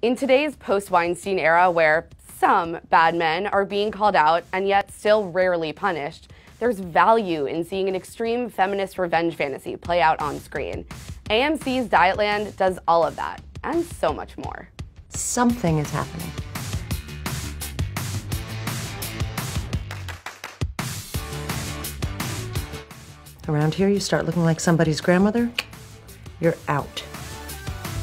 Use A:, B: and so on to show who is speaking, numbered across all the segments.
A: In today's post-Weinstein era, where some bad men are being called out and yet still rarely punished, there's value in seeing an extreme feminist revenge fantasy play out on screen. AMC's Dietland does all of that, and so much more.
B: Something is happening. Around here, you start looking like somebody's grandmother, you're out.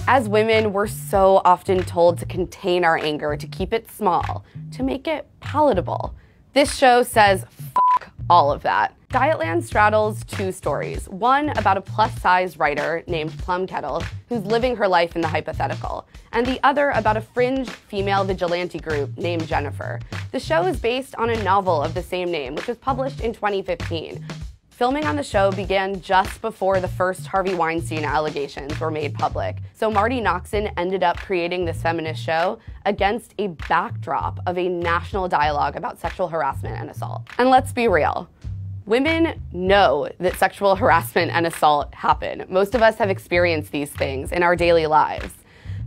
A: As women, we're so often told to contain our anger, to keep it small, to make it palatable. This show says, fuck all of that. Dietland straddles two stories. One about a plus-size writer named Plum Kettle, who's living her life in the hypothetical, and the other about a fringe female vigilante group named Jennifer. The show is based on a novel of the same name, which was published in 2015. Filming on the show began just before the first Harvey Weinstein allegations were made public, so Marty Noxon ended up creating this feminist show against a backdrop of a national dialogue about sexual harassment and assault. And let's be real, women know that sexual harassment and assault happen. Most of us have experienced these things in our daily lives.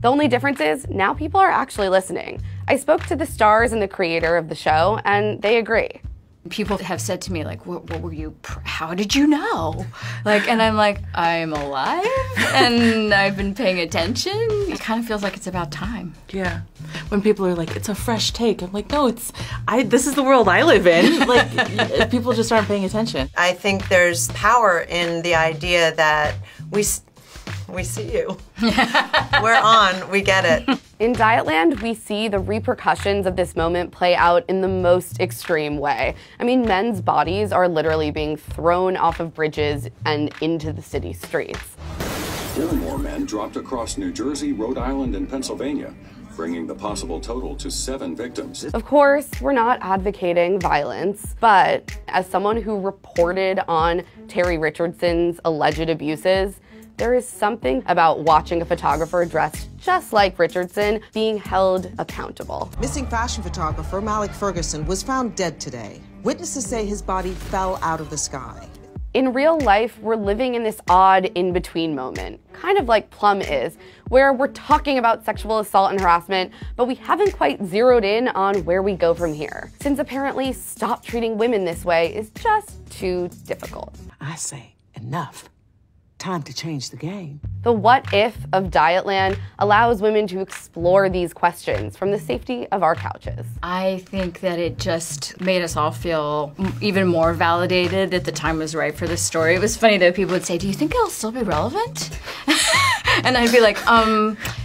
A: The only difference is now people are actually listening. I spoke to the stars and the creator of the show, and they agree.
C: People have said to me, like, what were you, how did you know? Like, and I'm like, I'm alive and I've been paying attention. It kind of feels like it's about time.
D: Yeah. When people are like, it's a fresh take, I'm like, no, this is the world I live in. Like, people just aren't paying attention.
B: I think there's power in the idea that we see you. We're on, we get it.
A: In Dietland, we see the repercussions of this moment play out in the most extreme way. I mean, men's bodies are literally being thrown off of bridges and into the city streets.
E: 4 more men dropped across New Jersey, Rhode Island, and Pennsylvania, bringing the possible total to 7 victims.
A: Of course, we're not advocating violence, but as someone who reported on Terry Richardson's alleged abuses, there is something about watching a photographer dressed just like Richardson being held accountable.
F: Missing fashion photographer Malik Ferguson was found dead today. Witnesses say his body fell out of the sky.
A: In real life, we're living in this odd in-between moment, kind of like Plum is, where we're talking about sexual assault and harassment, but we haven't quite zeroed in on where we go from here, since apparently stop treating women this way is just too difficult.
G: I say, enough. Time to change the game.
A: The what if of Dietland allows women to explore these questions from the safety of our couches.
C: I think that it just made us all feel even more validated that the time was right for this story. It was funny that people would say, do you think it'll still be relevant? And I'd be like,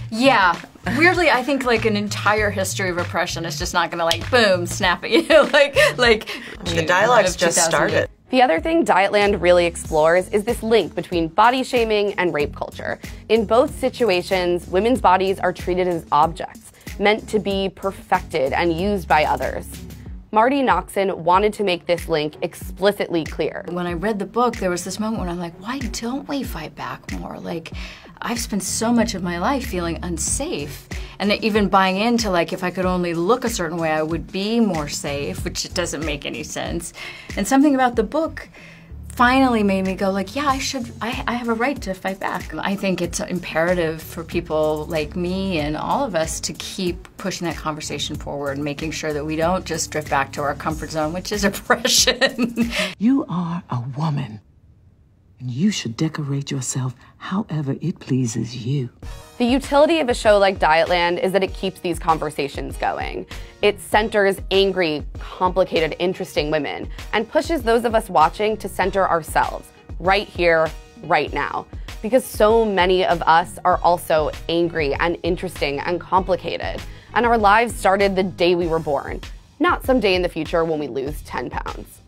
C: yeah. Weirdly, I think like an entire history of oppression is just not gonna like, boom, snap at you.
B: The dialogue's just started.
A: The other thing Dietland really explores is this link between body shaming and rape culture. In both situations, women's bodies are treated as objects, meant to be perfected and used by others. Marty Noxon wanted to make this link explicitly clear.
C: When I read the book, there was this moment when I'm like, why don't we fight back more? Like, I've spent so much of my life feeling unsafe. And even buying into like, if I could only look a certain way, I would be more safe, which doesn't make any sense. And something about the book finally made me go like, yeah, I have a right to fight back. I think it's imperative for people like me and all of us to keep pushing that conversation forward and making sure that we don't just drift back to our comfort zone, which is oppression.
G: You are a woman, and you should decorate yourself however it pleases you.
A: The utility of a show like Dietland is that it keeps these conversations going. It centers angry, complicated, interesting women and pushes those of us watching to center ourselves right here, right now. Because so many of us are also angry and interesting and complicated. And our lives started the day we were born, not someday in the future when we lose 10 pounds.